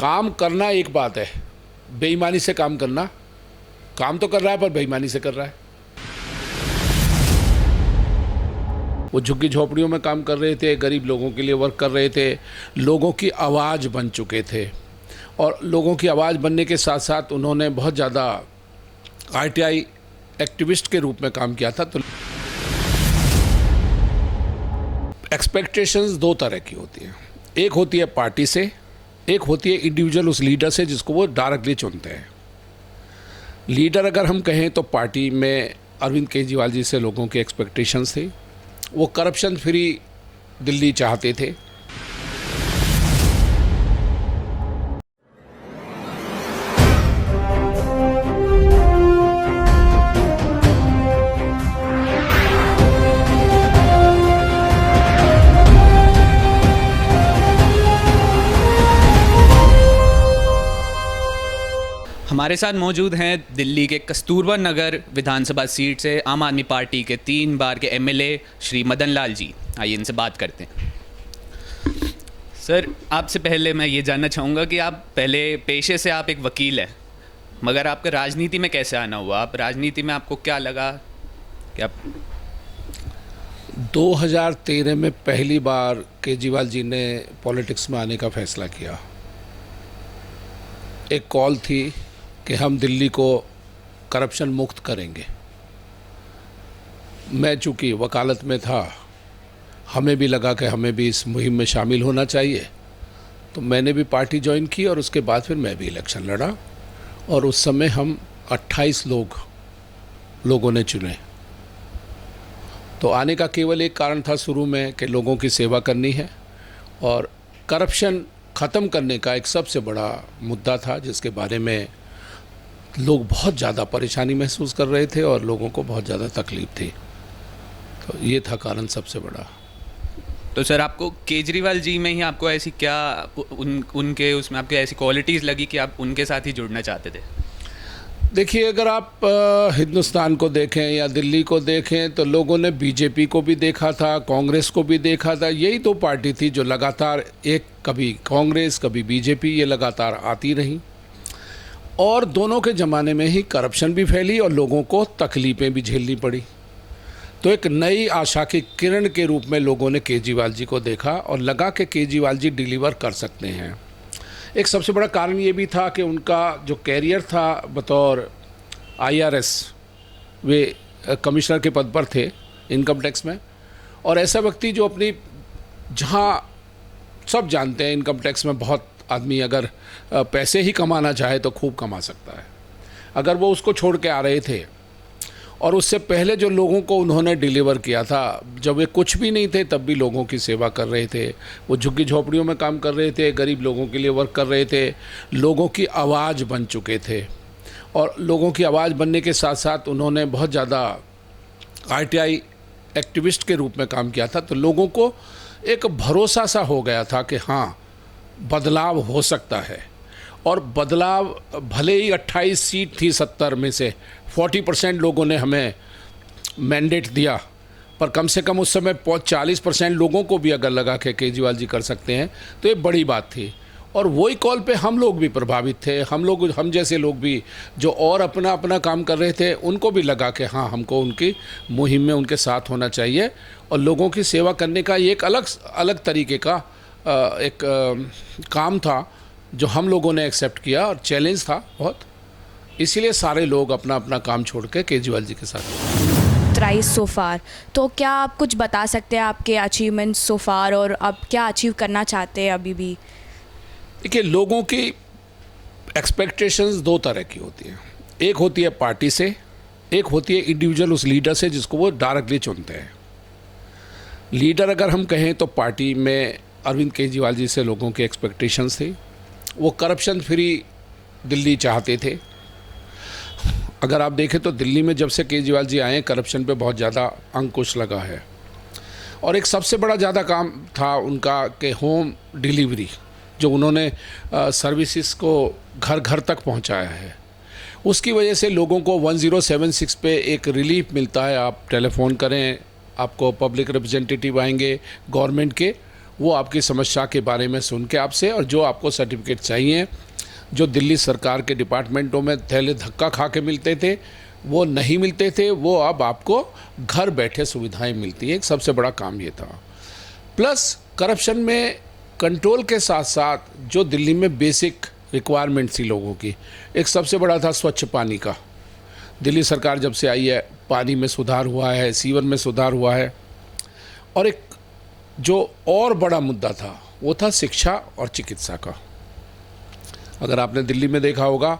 काम करना एक बात है, बेईमानी से काम करना, काम तो कर रहा है पर बेईमानी से कर रहा है। वो झुग्गी झोपड़ियों में काम कर रहे थे, गरीब लोगों के लिए वर्क कर रहे थे, लोगों की आवाज़ बन चुके थे और लोगों की आवाज़ बनने के साथ साथ उन्होंने बहुत ज़्यादा आरटीआई एक्टिविस्ट के रूप में काम किया था। तो एक्सपेक्टेशंस दो तरह की होती हैं, एक होती है पार्टी से, एक होती है इंडिविजुअल उस लीडर से जिसको वो डायरेक्टली चुनते हैं। लीडर अगर हम कहें तो पार्टी में अरविंद केजरीवाल जी से लोगों की एक्सपेक्टेशंस थी, वो करप्शन फ्री दिल्ली चाहते थे। हमारे साथ मौजूद हैं दिल्ली के कस्तूरबा नगर विधानसभा सीट से आम आदमी पार्टी के 3 बार के एमएलए श्री मदन लाल जी। आइए इनसे बात करते हैं। सर, आपसे पहले मैं ये जानना चाहूँगा कि आप पहले पेशे से आप एक वकील हैं, मगर आपका राजनीति में कैसे आना हुआ? आप राजनीति में आपको क्या लगा कि आप 2013 में पहली बार केजरीवाल जी ने पॉलिटिक्स में आने का फैसला किया। एक कॉल थी कि हम दिल्ली को करप्शन मुक्त करेंगे। मैं चूँकि वकालत में था, हमें भी लगा कि हमें भी इस मुहिम में शामिल होना चाहिए, तो मैंने भी पार्टी ज्वाइन की और उसके बाद फिर मैं भी इलेक्शन लड़ा और उस समय हम 28 लोगों ने चुने। तो आने का केवल एक कारण था शुरू में कि लोगों की सेवा करनी है और करप्शन ख़त्म करने का एक सबसे बड़ा मुद्दा था जिसके बारे में लोग बहुत ज़्यादा परेशानी महसूस कर रहे थे और लोगों को बहुत ज़्यादा तकलीफ थी। तो ये था कारण सबसे बड़ा। तो सर, आपको केजरीवाल जी में ही आपको ऐसी क्या उनके उसमें आपको ऐसी क्वालिटीज़ लगी कि आप उनके साथ ही जुड़ना चाहते थे? देखिए, अगर आप हिंदुस्तान को देखें या दिल्ली को देखें तो लोगों ने बीजेपी को भी देखा था, कांग्रेस को भी देखा था। यही दो पार्टी थी जो लगातार, एक कभी कांग्रेस कभी बीजेपी, ये लगातार आती रही और दोनों के ज़माने में ही करप्शन भी फैली और लोगों को तकलीफ़ें भी झेलनी पड़ी। तो एक नई आशा की किरण के रूप में लोगों ने केजरीवाल जी को देखा और लगा कि केजरीवाल जी डिलीवर कर सकते हैं। एक सबसे बड़ा कारण ये भी था कि उनका जो कैरियर था बतौर IRS, वे कमिश्नर के पद पर थे इनकम टैक्स में, और ऐसा व्यक्ति जो अपनी, जहाँ सब जानते हैं इनकम टैक्स में बहुत आदमी अगर पैसे ही कमाना चाहे तो खूब कमा सकता है। अगर वो उसको छोड़ के आ रहे थे और उससे पहले जो लोगों को उन्होंने डिलीवर किया था, जब वे कुछ भी नहीं थे तब भी लोगों की सेवा कर रहे थे, वो झुग्गी झोपड़ियों में काम कर रहे थे, गरीब लोगों के लिए वर्क कर रहे थे, लोगों की आवाज़ बन चुके थे और लोगों की आवाज़ बनने के साथ साथ उन्होंने बहुत ज़्यादा RTI एक्टिविस्ट के रूप में काम किया था। तो लोगों को एक भरोसा सा हो गया था कि हाँ, बदलाव हो सकता है। और बदलाव भले ही 28 सीट थी 70 में से 40% लोगों ने हमें मैंडेट दिया, पर कम से कम उस समय 40% लोगों को भी अगर लगा कि केजरीवाल जी कर सकते हैं तो ये बड़ी बात थी। और वही कॉल पे हम लोग भी प्रभावित थे, हम जैसे लोग भी जो और अपना अपना काम कर रहे थे, उनको भी लगा कि हाँ, हमको उनकी मुहिम में उनके साथ होना चाहिए और लोगों की सेवा करने का ये एक अलग तरीके का काम था जो हम लोगों ने एक्सेप्ट किया और चैलेंज था बहुत। इसीलिए सारे लोग अपना अपना काम छोड़ के केजरीवाल जी के साथ। थ्राइस सो फार, तो क्या आप कुछ बता सकते हैं आपके अचीवमेंट्स सो फार और आप क्या अचीव करना चाहते हैं अभी भी? देखिए, लोगों की एक्सपेक्टेशंस दो तरह की होती हैं, एक होती है पार्टी से, एक होती है इंडिविजुअल उस लीडर से जिसको वो डायरेक्टली चुनते हैं। लीडर अगर हम कहें तो पार्टी में अरविंद केजरीवाल जी से लोगों की एक्सपेक्टेशंस थी, वो करप्शन फ्री दिल्ली चाहते थे। अगर आप देखें तो दिल्ली में जब से केजरीवाल जी आए, करप्शन पे बहुत ज़्यादा अंकुश लगा है और एक सबसे बड़ा ज़्यादा काम था उनका कि होम डिलीवरी, जो उन्होंने सर्विसेज को घर घर तक पहुंचाया है, उसकी वजह से लोगों को 1076 पे एक रिलीफ मिलता है। आप टेलीफोन करें, आपको पब्लिक रिप्रेजेंटेटिव आएंगे गवर्नमेंट के, वो आपकी समस्या के बारे में सुन के आपसे, और जो आपको सर्टिफिकेट चाहिए, जो दिल्ली सरकार के डिपार्टमेंटों में पहले धक्का खा के मिलते थे, वो नहीं मिलते थे, वो अब आपको घर बैठे सुविधाएं मिलती हैं। एक सबसे बड़ा काम ये था। प्लस करप्शन में कंट्रोल के साथ साथ जो दिल्ली में बेसिक रिक्वायरमेंट थी लोगों की, एक सबसे बड़ा था स्वच्छ पानी का। दिल्ली सरकार जब से आई है, पानी में सुधार हुआ है, सीवर में सुधार हुआ है। और एक जो और बड़ा मुद्दा था वो था शिक्षा और चिकित्सा का। अगर आपने दिल्ली में देखा होगा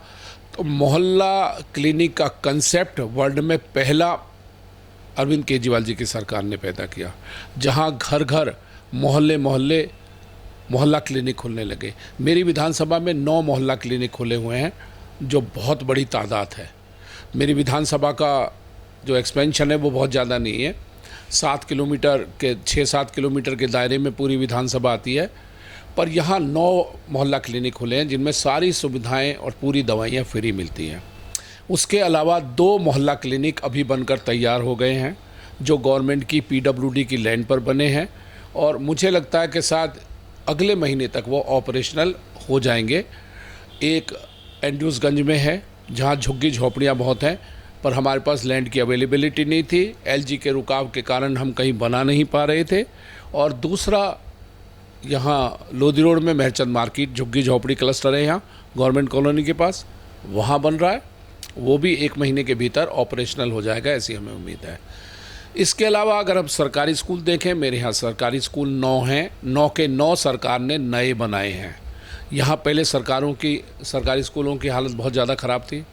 तो मोहल्ला क्लिनिक का कंसेप्ट वर्ल्ड में पहला अरविंद केजरीवाल जी की सरकार ने पैदा किया, जहां घर घर मोहल्ले मोहल्ले मोहल्ला क्लिनिक खुलने लगे। मेरी विधानसभा में 9 मोहल्ला क्लिनिक खुले हुए हैं, जो बहुत बड़ी तादाद है। मेरी विधानसभा का जो एक्सपेंशन है वो बहुत ज़्यादा नहीं है। 7 किलोमीटर के 6-7 किलोमीटर के दायरे में पूरी विधानसभा आती है, पर यहाँ 9 मोहल्ला क्लिनिक खुले हैं जिनमें सारी सुविधाएं और पूरी दवाइयाँ फ्री मिलती हैं। उसके अलावा 2 मोहल्ला क्लिनिक अभी बनकर तैयार हो गए हैं, जो गवर्नमेंट की PWD की लैंड पर बने हैं, और मुझे लगता है कि शायद अगले महीने तक वो ऑपरेशनल हो जाएंगे। एक एंड्रूसगंज में है, जहाँ झुग्गी झोपड़ियाँ बहुत हैं, पर हमारे पास लैंड की अवेलेबिलिटी नहीं थी। LG के रुकाव के कारण हम कहीं बना नहीं पा रहे थे। और दूसरा, यहाँ लोधी रोड में महरचंद मार्केट झुग्गी झोपड़ी क्लस्टर है, यहाँ गवर्नमेंट कॉलोनी के पास, वहाँ बन रहा है। वो भी 1 महीने के भीतर ऑपरेशनल हो जाएगा, ऐसी हमें उम्मीद है। इसके अलावा अगर हम सरकारी स्कूल देखें, मेरे यहाँ सरकारी स्कूल 9 हैं, 9 के 9 सरकार ने नए बनाए हैं। यहाँ पहले सरकारी स्कूलों की हालत बहुत ज़्यादा ख़राब थी।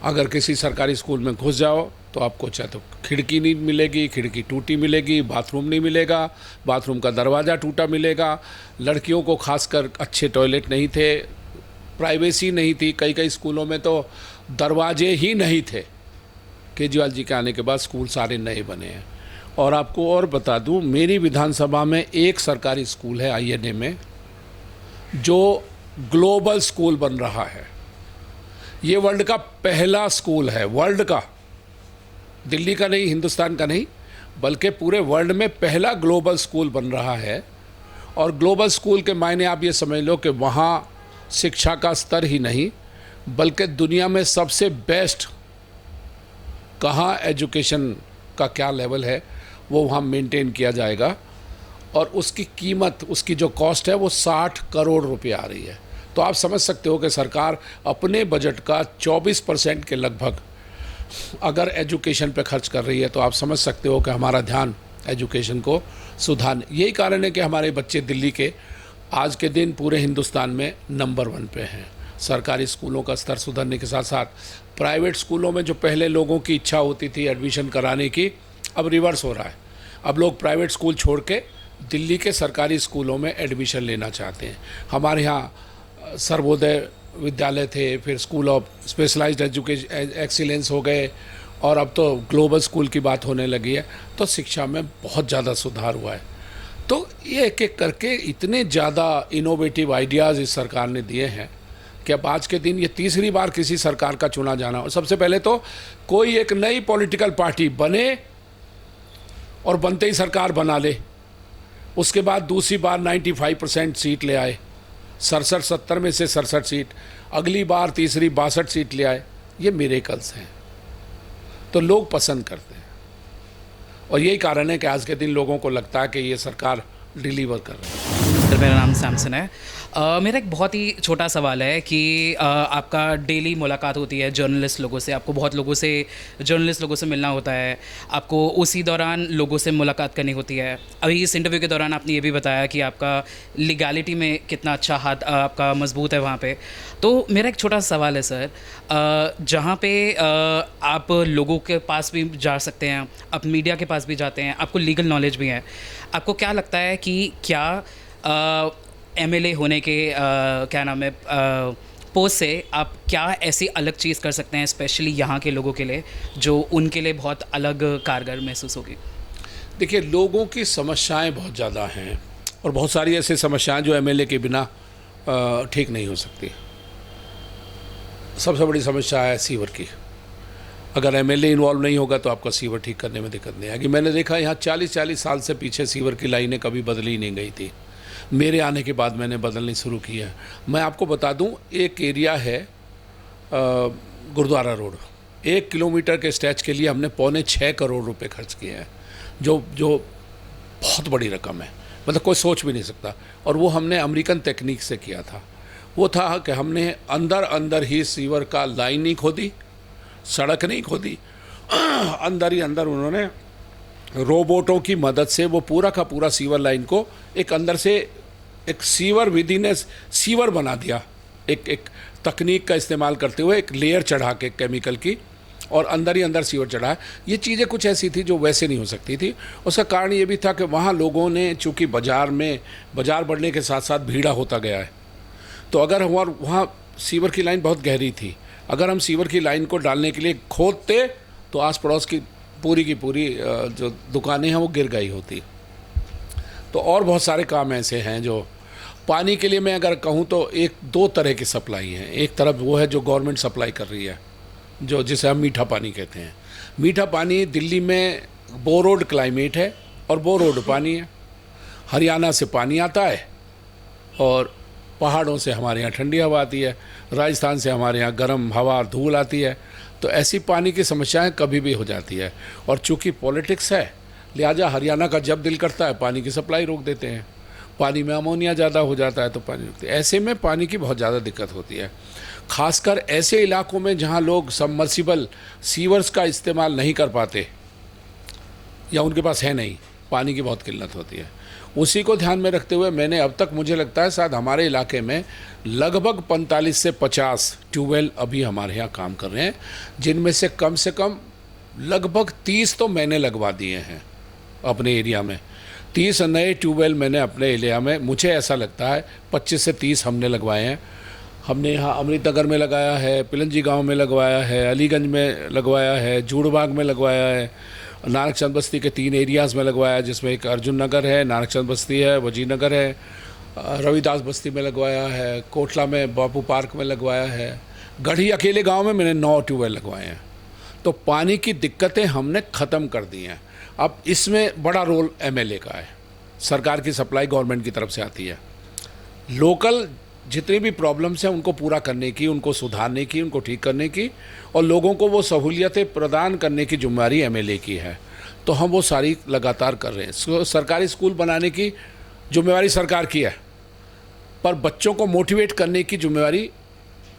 अगर किसी सरकारी स्कूल में घुस जाओ तो आपको चाहे तो खिड़की नहीं मिलेगी, खिड़की टूटी मिलेगी, बाथरूम नहीं मिलेगा, बाथरूम का दरवाज़ा टूटा मिलेगा। लड़कियों को खासकर अच्छे टॉयलेट नहीं थे, प्राइवेसी नहीं थी। कई स्कूलों में तो दरवाजे ही नहीं थे। केजरीवाल जी के आने के बाद स्कूल सारे नए बने हैं। और आपको और बता दूं, मेरी विधानसभा में एक सरकारी स्कूल है INA में, जो ग्लोबल स्कूल बन रहा है। ये वर्ल्ड का पहला स्कूल है, वर्ल्ड का, दिल्ली का नहीं, हिंदुस्तान का नहीं, बल्कि पूरे वर्ल्ड में पहला ग्लोबल स्कूल बन रहा है। और ग्लोबल स्कूल के मायने आप ये समझ लो कि वहाँ शिक्षा का स्तर ही नहीं, बल्कि दुनिया में सबसे बेस्ट कहाँ एजुकेशन का क्या लेवल है वो वहाँ मेंटेन किया जाएगा। और उसकी कीमत, उसकी जो कॉस्ट है वो 60 करोड़ रुपए आ रही है। तो आप समझ सकते हो कि सरकार अपने बजट का 24% के लगभग अगर एजुकेशन पे खर्च कर रही है, तो आप समझ सकते हो कि हमारा ध्यान एजुकेशन को सुधारने। यही कारण है कि हमारे बच्चे दिल्ली के आज के दिन पूरे हिंदुस्तान में नंबर 1 पे हैं। सरकारी स्कूलों का स्तर सुधरने के साथ साथ प्राइवेट स्कूलों में जो पहले लोगों की इच्छा होती थी एडमिशन कराने की, अब रिवर्स हो रहा है। अब लोग प्राइवेट स्कूल छोड़ के दिल्ली के सरकारी स्कूलों में एडमिशन लेना चाहते हैं। हमारे यहाँ सर्वोदय विद्यालय थे, फिर school of specialised education excellence हो गए, और अब तो ग्लोबल स्कूल की बात होने लगी है। तो शिक्षा में बहुत ज़्यादा सुधार हुआ है। तो ये एक एक करके इतने ज़्यादा इनोवेटिव आइडियाज़ इस सरकार ने दिए हैं कि अब आज के दिन ये तीसरी बार किसी सरकार का चुना जाना। और सबसे पहले तो कोई एक नई पॉलिटिकल पार्टी बने और बनते ही सरकार बना ले, उसके बाद दूसरी बार 95% सीट ले आए, 67 में से 67 सीट, अगली बार तीसरी 62 सीट ले आए। ये मिरेकल्स हैं, तो लोग पसंद करते हैं। और यही कारण है कि आज के दिन लोगों को लगता है कि ये सरकार डिलीवर कर रही है। सर, मेरा नाम सैमसन है। मेरा एक बहुत ही छोटा सवाल है कि आपका डेली मुलाकात होती है जर्नलिस्ट लोगों से, आपको बहुत जर्नलिस्ट लोगों से मिलना होता है, आपको उसी दौरान लोगों से मुलाकात करनी होती है। अभी इस इंटरव्यू के दौरान आपने ये भी बताया कि आपका लीगैलिटी में कितना अच्छा हाथ आपका मजबूत है वहाँ पे। तो मेरा एक छोटा सा सवाल है सर, जहाँ पे आप लोगों के पास भी जा सकते हैं, आप मीडिया के पास भी जाते हैं, आपको लीगल नॉलेज भी है, आपको क्या लगता है कि क्या MLA होने के क्या नाम है पोस्ट से आप क्या ऐसी अलग चीज़ कर सकते हैं स्पेशली यहाँ के लोगों के लिए, जो उनके लिए बहुत अलग कारगर महसूस होगी? देखिए, लोगों की समस्याएं बहुत ज़्यादा हैं, और बहुत सारी ऐसी समस्याएं जो MLA के बिना ठीक नहीं हो सकती। सबसे बड़ी समस्या है सीवर की। अगर एमएलए इन्वॉल्व नहीं होगा तो आपका सीवर ठीक करने में दिक्कत नहीं आएगी। मैंने देखा यहाँ 40-40 साल से पीछे सीवर की लाइनें कभी बदली नहीं गई थी। मेरे आने के बाद मैंने बदलनी शुरू की है। मैं आपको बता दूं, एक एरिया है गुरुद्वारा रोड, 1 किलोमीटर के स्ट्रेच के लिए हमने 6.25 करोड़ रुपए खर्च किए हैं, जो बहुत बड़ी रकम है, मतलब कोई सोच भी नहीं सकता। और वो हमने अमेरिकन टेक्निक से किया था। वो था कि हमने अंदर अंदर ही सीवर का लाइन नहीं खोदी, सड़क नहीं खोदी, अंदर ही अंदर उन्होंने रोबोटों की मदद से वो पूरा का पूरा सीवर लाइन को एक अंदर से एक सीवर विधि ने सीवर बना दिया, एक तकनीक का इस्तेमाल करते हुए एक लेयर चढ़ा के केमिकल की, और अंदर ही अंदर सीवर चढ़ा। ये चीज़ें कुछ ऐसी थी जो वैसे नहीं हो सकती थी। उसका कारण ये भी था कि वहाँ लोगों ने, चूँकि बाज़ार बढ़ने के साथ साथ भीड़ा होता गया है, तो अगर वहाँ सीवर की लाइन बहुत गहरी थी, अगर हम सीवर की लाइन को डालने के लिए खोदते तो आस पड़ोस की पूरी जो दुकानें हैं वो गिर गई होती। तो और बहुत सारे काम ऐसे हैं जो पानी के लिए मैं अगर कहूँ तो 1-2 तरह की सप्लाई है। एक तरफ वो है जो गवर्नमेंट सप्लाई कर रही है, जो जिसे हम मीठा पानी कहते हैं। मीठा पानी दिल्ली में बोरोड क्लाइमेट है और बोरोड पानी है। हरियाणा से पानी आता है और पहाड़ों से हमारे यहाँ ठंडी हवा आती है, राजस्थान से हमारे यहाँ गर्म हवा धूल आती है। तो ऐसी पानी की समस्याएं कभी भी हो जाती है। और चूँकि पॉलिटिक्स है, लिहाजा हरियाणा का जब दिल करता है पानी की सप्लाई रोक देते हैं। पानी में अमोनिया ज़्यादा हो जाता है तो पानी रोकते हैं। ऐसे में पानी की बहुत ज़्यादा दिक्कत होती है, खासकर ऐसे इलाकों में जहाँ लोग सबमर्सिबल सीवर्स का इस्तेमाल नहीं कर पाते या उनके पास है नहीं, पानी की बहुत किल्लत होती है। उसी को ध्यान में रखते हुए मैंने अब तक, मुझे लगता है शायद हमारे इलाके में लगभग 45 से 50 ट्यूबवेल अभी हमारे यहाँ काम कर रहे हैं, जिनमें से कम लगभग 30 तो मैंने लगवा दिए हैं अपने एरिया में। 30 नए ट्यूबवेल मैंने अपने एरिया में, मुझे ऐसा लगता है 25 से 30 हमने लगवाए हैं। हमने यहाँ अमृतनगर में लगाया है, पिलंजी गांव में लगवाया है, अलीगंज में लगवाया है, जूड़बाग में लगवाया है, नानकचंद बस्ती के 3 एरियाज़ में लगवाया, जिसमें एक अर्जुन नगर है, नानकचंद बस्ती है, वजीर नगर है, रविदास बस्ती में लगवाया है, कोटला में बापू पार्क में लगवाया है, गढ़ी अकेले गांव में मैंने 9 ट्यूबवेल लगवाए हैं। तो पानी की दिक्कतें हमने ख़त्म कर दी हैं। अब इसमें बड़ा रोल एमएलए का है। सरकार की सप्लाई गवर्नमेंट की तरफ से आती है। लोकल जितनी भी प्रॉब्लम्स हैं उनको पूरा करने की, उनको सुधारने की, उनको ठीक करने की और लोगों को वो सहूलियतें प्रदान करने की जिम्मेदारी एमएलए की है। तो हम वो सारी लगातार कर रहे हैं। सरकारी स्कूल बनाने की जिम्मेदारी सरकार की है, पर बच्चों को मोटिवेट करने की जिम्मेदारी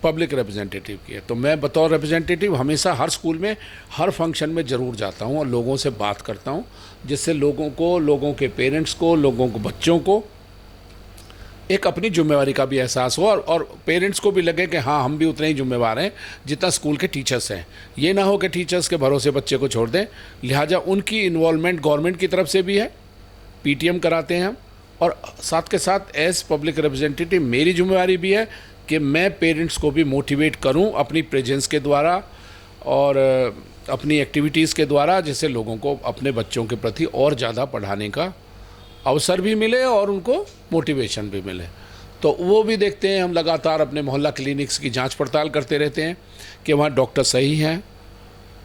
पब्लिक रिप्रेजेंटेटिव की है। तो मैं बतौर रिप्रेजेंटेटिव हमेशा हर स्कूल में, हर फंक्शन में ज़रूर जाता हूँ और लोगों से बात करता हूँ, जिससे लोगों को, लोगों के पेरेंट्स को, लोगों को, बच्चों को एक अपनी जिम्मेवारी का भी एहसास हो और पेरेंट्स को भी लगे कि हाँ, हम भी उतने ही जिम्मेवार हैं जितना स्कूल के टीचर्स हैं। ये ना हो कि टीचर्स के भरोसे बच्चे को छोड़ दें। लिहाजा उनकी इन्वॉल्वमेंट गवर्नमेंट की तरफ से भी है, पीटीएम कराते हैं हम, और साथ के साथ एज पब्लिक रिप्रेजेंटेटिव मेरी जिम्मेवारी भी है कि मैं पेरेंट्स को भी मोटिवेट करूं अपनी प्रेजेंस के द्वारा और अपनी एक्टिविटीज़ के द्वारा, जिससे लोगों को अपने बच्चों के प्रति और ज़्यादा पढ़ाने का अवसर भी मिले और उनको मोटिवेशन भी मिले। तो वो भी देखते हैं हम। लगातार अपने मोहल्ला क्लिनिक्स की जांच पड़ताल करते रहते हैं कि वहाँ डॉक्टर सही हैं,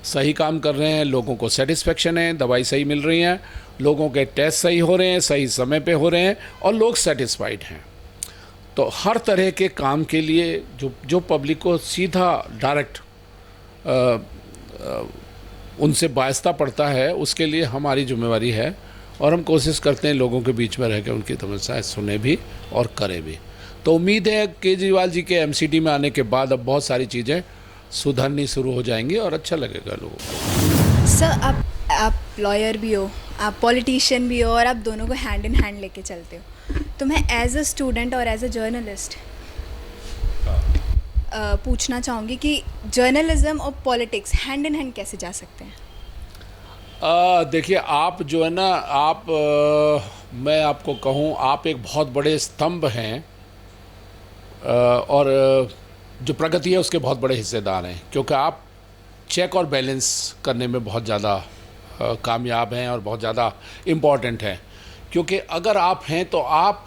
सही काम कर रहे हैं, लोगों को सेटिस्फेक्शन है, दवाई सही मिल रही है, लोगों के टेस्ट सही हो रहे हैं, सही समय पे हो रहे हैं और लोग सेटिस्फाइड हैं। तो हर तरह के काम के लिए जो पब्लिक को सीधा डायरेक्ट उनसे वास्ता पड़ता है, उसके लिए हमारी जिम्मेवारी है और हम कोशिश करते हैं लोगों के बीच में रह के उनकी समस्याएं सुने भी और करें भी। तो उम्मीद है केजरीवाल जी के एमसीडी में आने के बाद अब बहुत सारी चीज़ें सुधरनी शुरू हो जाएंगी और अच्छा लगेगा लोगों को। सर, आप लॉयर भी हो, आप पॉलिटिशियन भी हो और आप दोनों को हैंड इन हैंड लेके चलते हो। तो मैं एज अ स्टूडेंट और एज अ जर्नलिस्ट पूछना चाहूँगी कि जर्नलिज्म और पॉलिटिक्स हैंड इन हैंड कैसे जा सकते हैं? देखिए, आप जो है ना, मैं आपको कहूँ, आप एक बहुत बड़े स्तंभ हैं और जो प्रगति है उसके बहुत बड़े हिस्सेदार हैं, क्योंकि आप चेक और बैलेंस करने में बहुत ज़्यादा कामयाब हैं और बहुत ज़्यादा इम्पॉर्टेंट हैं। क्योंकि अगर आप हैं तो आप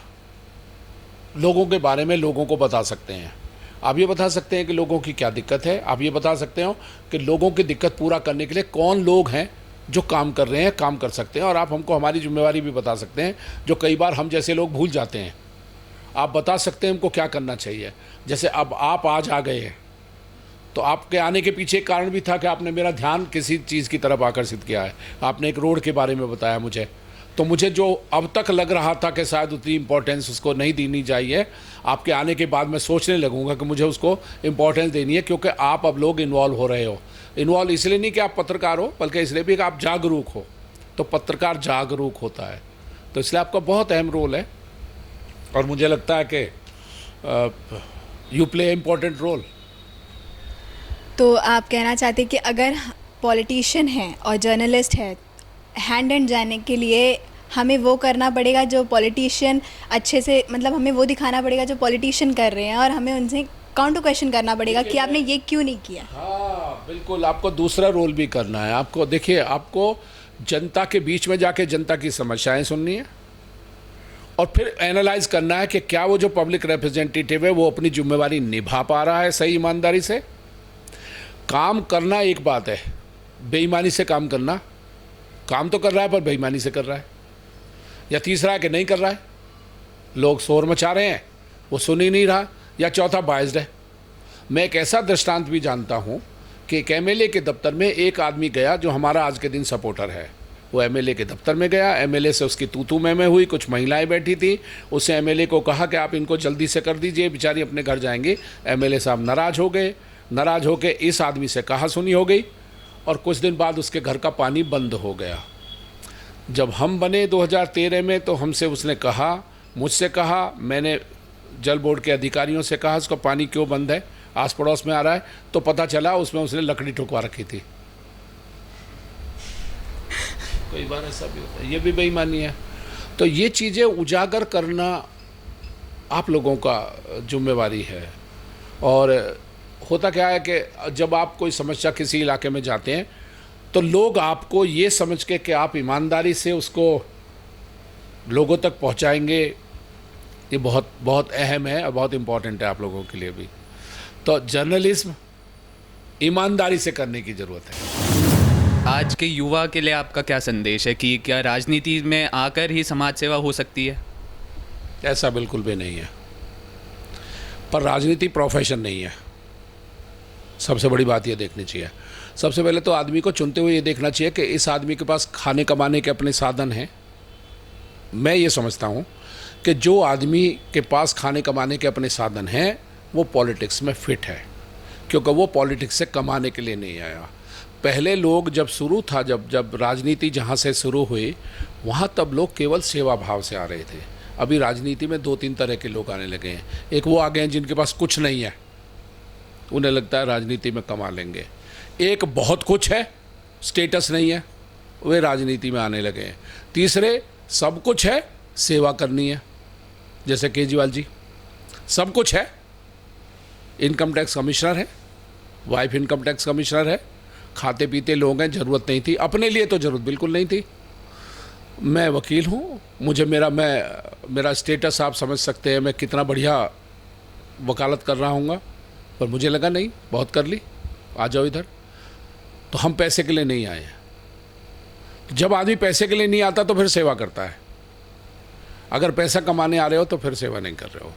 लोगों के बारे में लोगों को बता सकते हैं। आप ये बता सकते हैं कि लोगों की क्या दिक्कत है, आप ये बता सकते हो कि लोगों की दिक्कत पूरा करने के लिए कौन लोग हैं जो काम कर रहे हैं, काम कर सकते हैं, और आप हमको हमारी जिम्मेवारी भी बता सकते हैं जो कई बार हम जैसे लोग भूल जाते हैं। आप बता सकते हैं हमको क्या करना चाहिए। जैसे अब आप आज आ गए हैं, तो आपके आने के पीछे एक कारण भी था कि आपने मेरा ध्यान किसी चीज़ की तरफ आकर्षित किया है। आपने एक रोड के बारे में बताया मुझे, तो मुझे जो अब तक लग रहा था कि शायद उतनी इम्पोर्टेंस उसको नहीं देनी चाहिए, आपके आने के बाद मैं सोचने लगूंगा कि मुझे उसको इम्पोर्टेंस देनी है, क्योंकि आप अब लोग इन्वॉल्व हो रहे हो। इन्वॉल्व इसलिए नहीं कि आप पत्रकार हो, बल्कि इसलिए भी कि आप जागरूक हो। तो पत्रकार जागरूक होता है, तो इसलिए आपका बहुत अहम रोल है, और मुझे लगता है कि यू प्ले इम्पोर्टेंट रोल। तो आप कहना चाहते हैं कि अगर पॉलिटिशियन है और जर्नलिस्ट है, हैंड एंड जाने के लिए हमें वो करना पड़ेगा जो पॉलिटिशियन अच्छे से, मतलब हमें वो दिखाना पड़ेगा जो पॉलिटिशियन कर रहे हैं, और हमें उनसे काउंटर क्वेश्चन करना पड़ेगा कि आपने ये क्यों नहीं किया। हाँ बिल्कुल, आपको दूसरा रोल भी करना है। आपको देखिए, आपको जनता के बीच में जाके जनता की समस्याएं सुननी है, और फिर एनालाइज करना है कि क्या वो जो पब्लिक रिप्रेजेंटेटिव है वो अपनी जिम्मेवारी निभा पा रहा है सही ईमानदारी से। काम करना एक बात है, बेईमानी से काम करना, काम तो कर रहा है पर बेईमानी से कर रहा है, या तीसरा है कि नहीं कर रहा है, लोग शोर मचा रहे हैं, वो सुन ही नहीं रहा, या चौथा बाइज्ड है। मैं एक ऐसा दृष्टांत भी जानता हूँ कि एक एमएलए के दफ्तर में एक आदमी गया जो हमारा आज के दिन सपोर्टर है। वो एमएलए के दफ्तर में गया, एमएलए से उसकी तू में हुई, कुछ महिलाएं बैठी थी, उसने एमएलए को कहा कि आप इनको जल्दी से कर दीजिए, बेचारी अपने घर जाएंगी। एमएलए साहब नाराज़ हो गए, नाराज़ होकर इस आदमी से कहा सुनी हो गई, और कुछ दिन बाद उसके घर का पानी बंद हो गया। जब हम बने 2013 में, तो हमसे उसने कहा, मुझसे कहा, मैंने जल बोर्ड के अधिकारियों से कहा उसका पानी क्यों बंद है, आस पड़ोस में आ रहा है, तो पता चला उसमें उसने लकड़ी ठुकवा रखी थी। कई बार ऐसा भी होता है, ये भी बेईमानी है। तो ये चीज़ें उजागर करना आप लोगों का जिम्मेवारी है। और होता क्या है कि जब आप कोई समस्या किसी इलाके में जाते हैं, तो लोग आपको ये समझ के कि आप ईमानदारी से उसको लोगों तक पहुंचाएंगे, ये बहुत बहुत अहम है और बहुत इम्पोर्टेंट है आप लोगों के लिए भी। तो जर्नलिज्म ईमानदारी से करने की ज़रूरत है। आज के युवा के लिए आपका क्या संदेश है कि क्या राजनीति में आकर ही समाज सेवा हो सकती है? ऐसा बिल्कुल भी नहीं है, पर राजनीति प्रोफेशन नहीं है। सबसे बड़ी बात ये देखनी चाहिए। सबसे पहले तो आदमी को चुनते हुए ये देखना चाहिए कि इस आदमी के पास खाने कमाने के अपने साधन हैं। मैं ये समझता हूँ कि जो आदमी के पास खाने कमाने के अपने साधन हैं वो पॉलिटिक्स में फिट है, क्योंकि वो पॉलिटिक्स से कमाने के लिए नहीं आया। पहले लोग जब शुरू था, जब राजनीति जहाँ से शुरू हुई, वहाँ तब लोग केवल सेवा भाव से आ रहे थे। अभी राजनीति में 2-3 तरह के लोग आने लगे हैं। एक वो आ गए हैं जिनके पास कुछ नहीं है, उन्हें लगता है राजनीति में कमा लेंगे। एक बहुत कुछ है, स्टेटस नहीं है, वे राजनीति में आने लगे हैं। तीसरे सब कुछ है, सेवा करनी है, जैसे केजरीवाल जी। सब कुछ है, इनकम टैक्स कमिश्नर है, वाइफ इनकम टैक्स कमिश्नर है, खाते पीते लोग हैं, ज़रूरत नहीं थी, अपने लिए तो ज़रूरत बिल्कुल नहीं थी। मैं वकील हूँ, मुझे मेरा स्टेटस आप समझ सकते हैं, मैं कितना बढ़िया वकालत कर रहा हूँगा, पर मुझे लगा नहीं, बहुत कर ली, आ जाओ इधर। तो हम पैसे के लिए नहीं आए हैं। जब आदमी पैसे के लिए नहीं आता तो फिर सेवा करता है। अगर पैसा कमाने आ रहे हो तो फिर सेवा नहीं कर रहे हो।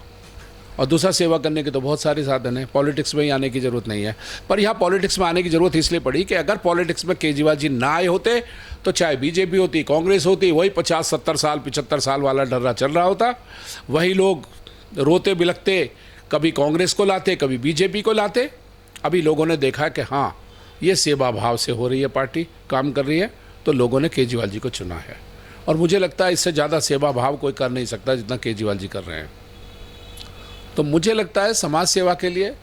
और दूसरा, सेवा करने के तो बहुत सारे साधन हैं, पॉलिटिक्स में ही आने की ज़रूरत नहीं है। पर यहाँ पॉलिटिक्स में आने की ज़रूरत इसलिए पड़ी कि अगर पॉलिटिक्स में केजरीवाल जी ना आए होते तो चाहे बीजेपी होती, कांग्रेस होती, वही 50-70 साल 75 साल वाला डर्रा चल रहा होता। वही लोग रोते बिलखते कभी कांग्रेस को लाते, कभी बीजेपी को लाते। अभी लोगों ने देखा कि हाँ, ये सेवा भाव से हो रही है, पार्टी काम कर रही है, तो लोगों ने केजरीवाल जी को चुना है। और मुझे लगता है इससे ज़्यादा सेवा भाव कोई कर नहीं सकता जितना केजरीवाल जी कर रहे हैं। तो मुझे लगता है समाज सेवा के लिए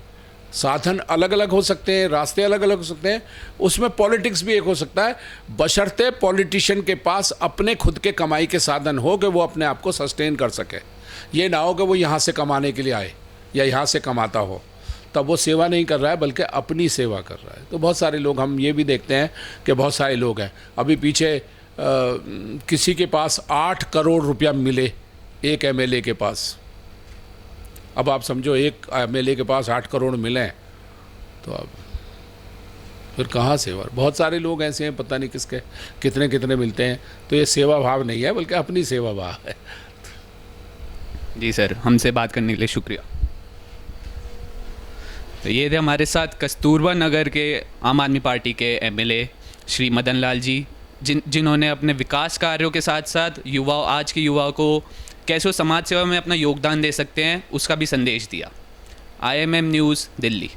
साधन अलग अलग हो सकते हैं, रास्ते अलग अलग हो सकते हैं, उसमें पॉलिटिक्स भी एक हो सकता है, बशर्ते पॉलिटिशियन के पास अपने खुद के कमाई के साधन हो कि वो अपने आप को सस्टेन कर सके। ये ना हो कि वो यहाँ से कमाने के लिए आए या यहाँ से कमाता हो, तब वो सेवा नहीं कर रहा है बल्कि अपनी सेवा कर रहा है। तो बहुत सारे लोग, हम ये भी देखते हैं कि बहुत सारे लोग हैं, अभी पीछे किसी के पास 8 करोड़ रुपया मिले, एक एमएलए के पास अब आप समझो एक एमएलए के पास 8 करोड़ मिले तो अब फिर कहाँ सेवा। बहुत सारे लोग ऐसे हैं, पता नहीं किसके कितने कितने मिलते हैं। तो ये सेवा भाव नहीं है बल्कि अपनी सेवा भाव है। जी सर, हमसे बात करने के लिए शुक्रिया। तो ये थे हमारे साथ कस्तूरबा नगर के आम आदमी पार्टी के एमएलए श्री मदन लाल जी, जिन्होंने अपने विकास कार्यों के साथ साथ आज के युवाओं को कैसे वो समाज सेवा में अपना योगदान दे सकते हैं उसका भी संदेश दिया। IMM news, Delhi.